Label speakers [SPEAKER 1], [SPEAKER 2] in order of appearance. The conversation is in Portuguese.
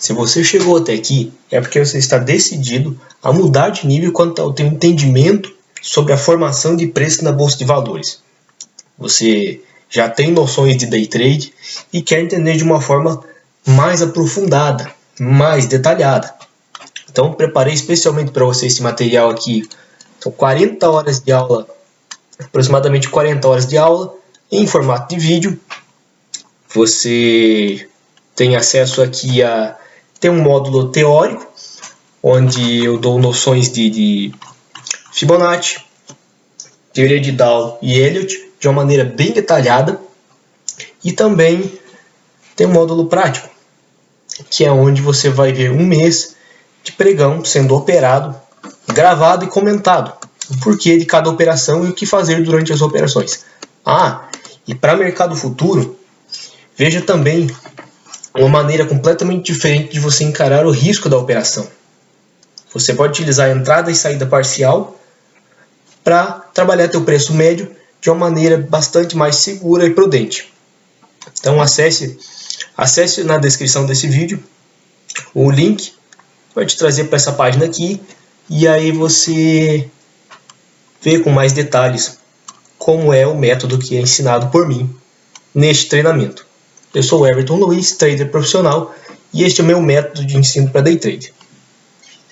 [SPEAKER 1] Se você chegou até aqui, é porque você está decidido a mudar de nível quanto ao teu entendimento sobre a formação de preço na Bolsa de Valores. Você já tem noções de day trade e quer entender de uma forma mais aprofundada, mais detalhada. Então, preparei especialmente para você esse material aqui. São 40 horas de aula, aproximadamente 40 horas de aula, em formato de vídeo. Você tem acesso aqui a ter um módulo teórico, onde eu dou noções de Fibonacci, teoria de Dow e Elliott, de uma maneira bem detalhada. E também tem um módulo prático, que é onde você vai ver um mês de pregão sendo operado, gravado e comentado. O porquê de cada operação e o que fazer durante as operações. E para mercado futuro, veja também uma maneira completamente diferente de você encarar o risco da operação. Você pode utilizar a entrada e saída parcial para trabalhar teu preço médio de uma maneira bastante mais segura e prudente. Então acesse na descrição desse vídeo o link, vai te trazer para essa página aqui, e aí você vê com mais detalhes como é o método que é ensinado por mim neste treinamento. Eu sou o Everton Luiz, trader profissional, e este é o meu método de ensino para day trade.